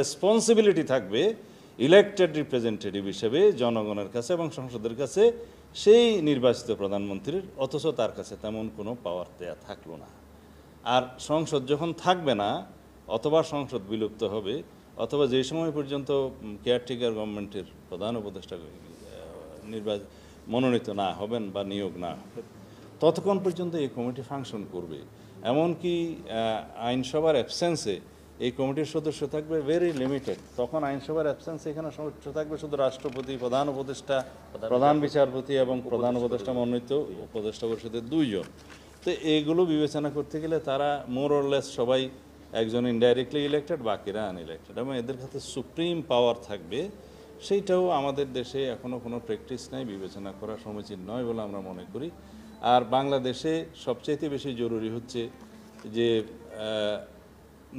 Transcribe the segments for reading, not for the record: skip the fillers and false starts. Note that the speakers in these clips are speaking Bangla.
রেসপন্সিবিলিটি থাকবে ইলেক্টেড রিপ্রেজেন্টেটিভ হিসেবে জনগণের কাছে এবং সংসদের কাছে সেই নির্বাচিত প্রধানমন্ত্রীর, অথচ তার কাছে তেমন কোনো পাওয়ার দেয়া থাকলো না। আর সংসদ যখন থাকবে না, অথবা সংসদ বিলুপ্ত হবে, অথবা যে সময় পর্যন্ত কেয়ারটেকার গভর্নমেন্টের প্রধান উপদেষ্টা মনোনীত না হবেন বা নিয়োগ না হবেন, ততক্ষণ পর্যন্ত এই কমিটি ফাংশন করবে। এমনকি আইনসভার অ্যাবসেন্সে এই কমিটির সদস্য থাকবে ভেরি লিমিটেড। তখন আইনসভার অ্যাবসেন্সে এখানে সদস্য থাকবে শুধু রাষ্ট্রপতি, প্রধান উপদেষ্টা, প্রধান বিচারপতি এবং প্রধান উপদেষ্টা মনোনীত উপদেষ্টা পরিষদের 2 জন। তো এইগুলো বিবেচনা করতে গেলে তারা মোর অর লেস সবাই একজন ইনডাইরেক্টলি ইলেক্টেড, বাকিরা আনইলেক্টেড, এবং এদের কাছে সুপ্রিম পাওয়ার থাকবে। সেইটাও আমাদের দেশে এখনও কোনো প্র্যাকটিস নাই, বিবেচনা করা সমীচীন নয় বলে আমরা মনে করি। আর বাংলাদেশে সবচাইতে বেশি জরুরি হচ্ছে যে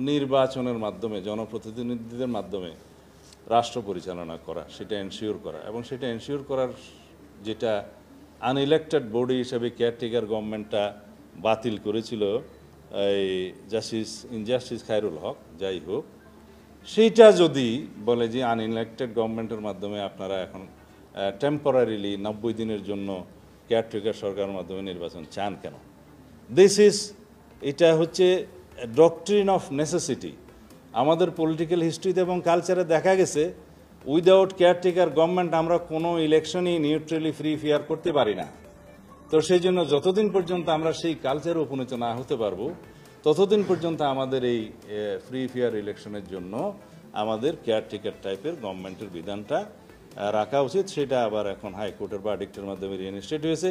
নির্বাচনের মাধ্যমে, জনপ্রতিনিধিদের মাধ্যমে রাষ্ট্র পরিচালনা করা, সেটা এনশিওর করা, এবং সেটা এনশিওর করার যেটা আনইলেক্টেড বডি হিসেবে কেয়ারটেকার গভর্নমেন্টটা বাতিল করেছিল এই জাস্টিস খায়রুল হক, যাই হোক, সেইটা যদি বলে যে আনইলেক্টেড গভর্নমেন্টের মাধ্যমে আপনারা এখন টেম্পোরারিলি 90 দিনের জন্য কেয়ারটেকার সরকারের মাধ্যমে নির্বাচন চান কেন? এটা হচ্ছে ডক্ট্রিন অফ নেসেসিটি। আমাদের পলিটিক্যাল হিস্ট্রিতে এবং কালচারে দেখা গেছে উইদাউট কেয়ারটেকার গভর্নমেন্ট আমরা কোনো ইলেকশনই নিউট্রালি ফ্রি ফেয়ার করতে পারি না। তো সেই জন্য যতদিন পর্যন্ত আমরা সেই কালচারে উপনীত না হতে পারবো, ততদিন পর্যন্ত আমাদের এই ফ্রি ফেয়ার ইলেকশনের জন্য আমাদের কেয়ারটেকার টাইপের গভর্নমেন্টের বিধানটা রাখা উচিত। সেটা আবার এখন হাইকোর্টের ভার্ডিক্টের মাধ্যমে রিইনস্টেট হয়েছে।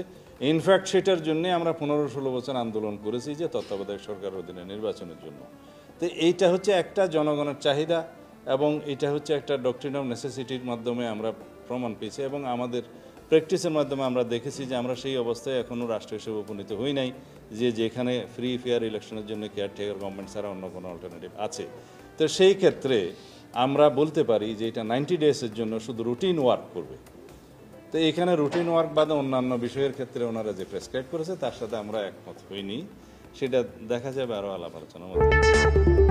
ইনফ্যাক্ট সেটার জন্যে আমরা 15-16 বছর আন্দোলন করেছি যে তত্ত্বাবধায়ক সরকারের অধীনে নির্বাচনের জন্য। তো এইটা হচ্ছে একটা জনগণের চাহিদা, এবং এটা হচ্ছে একটা ডক্ট্রিন অফ নেসেসিটির মাধ্যমে আমরা প্রমাণ পেয়েছি, এবং আমাদের প্র্যাকটিসের মাধ্যমে আমরা দেখেছি যে আমরা সেই অবস্থায় এখনও রাষ্ট্র হিসেবে উপনীত হই নাই যে যেখানে ফ্রি ফেয়ার ইলেকশনের জন্য কেয়ারটেকার গভর্নমেন্ট ছাড়া অন্য কোনো অল্টারনেটিভ আছে। তো সেই ক্ষেত্রে আমরা বলতে পারি যে এটা 90 ডেজের জন্য শুধু রুটিন ওয়ার্ক করবে। তো এখানে রুটিন ওয়ার্ক বাদে অন্যান্য বিষয়ের ক্ষেত্রে ওনারা যে প্রেসক্রাইব করেছে তার সাথে আমরা একমত হইনি। সেটা দেখা যাবে আরও আলাপ আলোচনার মধ্যে।